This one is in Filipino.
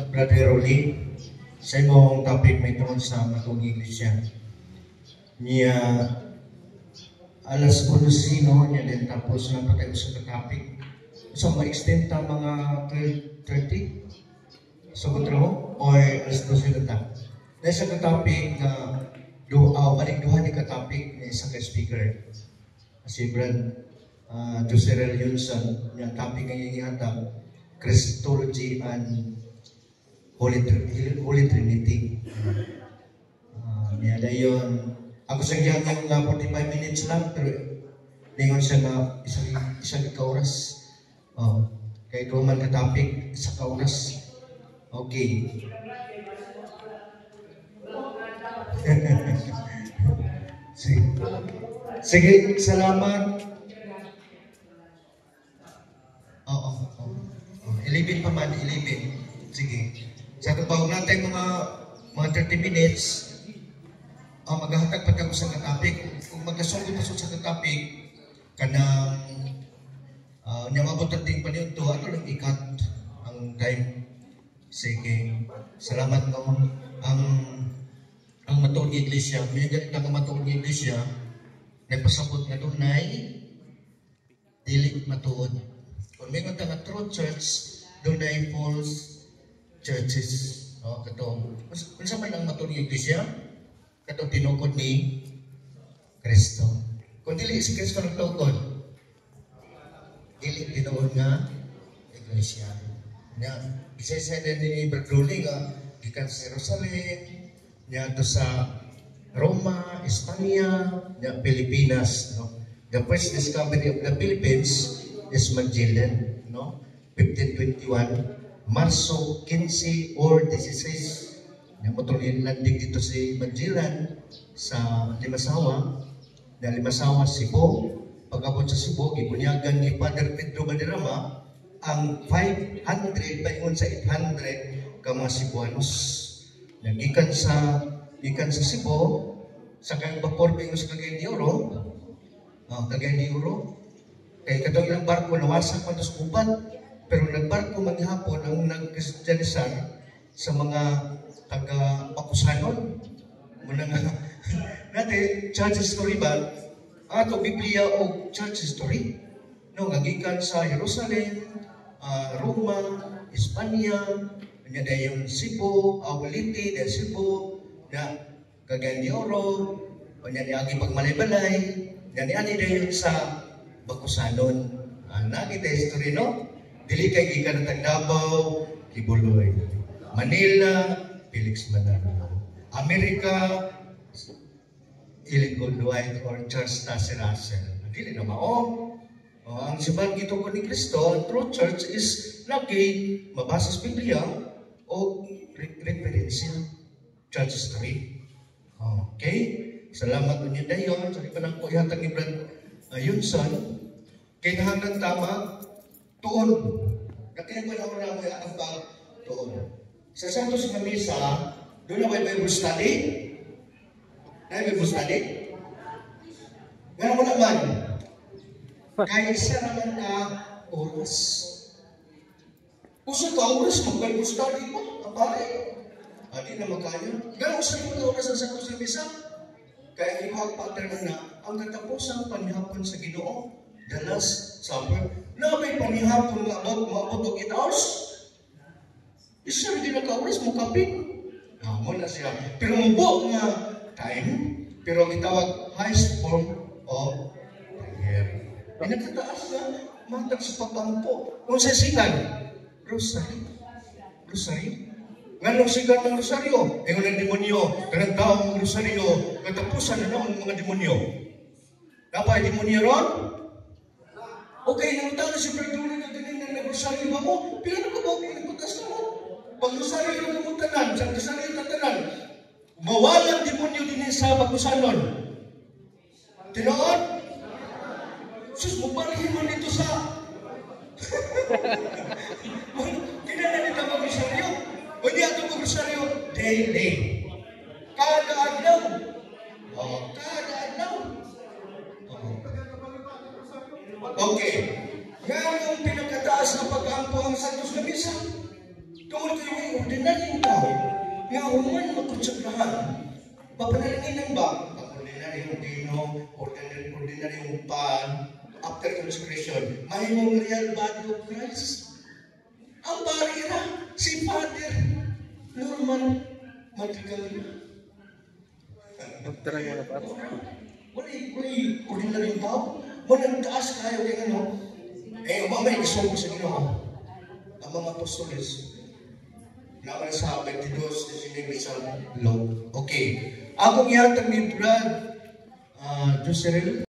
Brother Rolly, sa imong topic may tungkol sa matong iglesia. Niya alas 11 no, niya din tapos lang patay sa topic. So ma-extend ta mga 12:30 sa kontraho o alas 12 na ta. Dahil sa topic na balik duha ni ka-topic ni isang speaker. Si Brad Joserel Yunson, yung topic ngayon yata, Christology and Holy Trinity. Niya yun. Ako sa kaya nga 45 minutes lang, pero lingon siya na isang ka-oras. Kaya duman ka-topic, isang ka-oras. Okay. Sige, salamat. 11 pa man, 11. Sige. Sa trabaho natin mga 30 minutes, maghahatag pa tayo sa topic. Kung magkasungod pa sa topic, kanang nyamabot ang ting paniyon to, ano lang ikat ang time. Sige. Salamat no. Ang matuon ng iglesia, may ganit na matuon ng iglesia, nagpasabot na doon na dili matuon. Kung may nga true church, doon na false churches. Katong, kung sa man ang matuon ng iglesia, katong tinukod ni Kristo. Kung dili si Kristo nagtukod, dili tinuod nga iglesia. Isa-isa din ni Berduli nga, gikan sa Jerusalem, niya to sa Roma, Espanya, niya Pilipinas. No? The first discovery of the Philippines is Magellan, no? 1521, Marso 15 or 16. Niya motorin landing dito si Magellan sa Limasawa, na Limasawa, Cebu. Pag-abot sa Cebu, ibunyagan ni Father Pedro Valderrama ang 500, paingon sa 800 ka mga Cebuanos. Gikan sa Cebu, sa kayong vapor paingon sa Cagayan de Oro, kay katong ilang barko nawasak pa sa upat, pero nagbarko maghapon ang nag-Kristiyanisar sa mga taga-Pakusanon. Muna nga, natin, church history ba? Ato Biblia o church history? No, nagikan sa Jerusalem, Roma, Espanya, nya dayon Cebu, Awaliti, dayon Cebu, na Cagayan de Oro, nya agi pagmalay-balay, nya ani dayon sa Bakusanon. Nakita history no? Dili kay gikan ng Davao, Kibuloy. Manila, Felix Manalo. Amerika, Ellen White or Charles Taze Russell. Dili na mao. Ang simbang gitugon ni Kristo, ang true church is lagi mabasa sa Biblia o referensya church history. Okay? Salamat ninyo dayon. Sa ipanang po ihatag ni Brad Yunson. Kaya nahanggang tama, tuon. Kaya ko na mo ihatag ba tuon. Sa Santos na Misa, doon na may Bible study. Na Bible study? Ngayon mo naman, kahit isa naman na oras. Kung ka oras, mag-Bible study mo, kapare. Di na magkaya. Gano'n sa mga oras ang Santos na Misa? Kaya ikaw pattern na ang katapusang panihapon sa Ginoo, the Last Supper, na may panihapon nga maabot og 8 hours. Isa rin naka-oras mo kapin. Muna siya. Pero mubo nga time, pero ang itawag highest form of prayer. Pinagkataas na matag sa pagpampo. Kung sa sigan, rosary. Rosary. Nga nung sigan ng rosaryo, yung ng demonyo, kanang tao ng rosaryo, katapusan na naman mga demonyo. Dapat demonyo ron? Okay, nang tao na si Perduli na ganyan ng rosaryo ba mo? Pero ano ka ba pinagputas na mo? Pag rosaryo na kamutanan, sa rosaryo tatanan, mawalang demonyo din sa Bakusanon. Tinoon? Sus, mabalihin mo dito sa... Kinanalita mag-rosaryo. O di ato mag-rosaryo, daily. Kada adlaw. Kada adlaw. Okay. Nga ang pinagkataas na pag-ampo ang Santos na Misa. Tungkol ko yung ordinaryong tao nga human magkonsagrahan. Papanalangin ba ang ordinaryong dino, ordinaryong pan, after consecration, may mong real body of Christ. Ang barira, si Father Norman Madrigal. Talaga na pa. Wala ordinaryong tao. Managtaas kayo kay ano. Mamay isong sa Ginoo. Ang mga apostoles. Naman sa 22 na sinabi sa law. Okay. Akong ihatag ni Brad Joserel.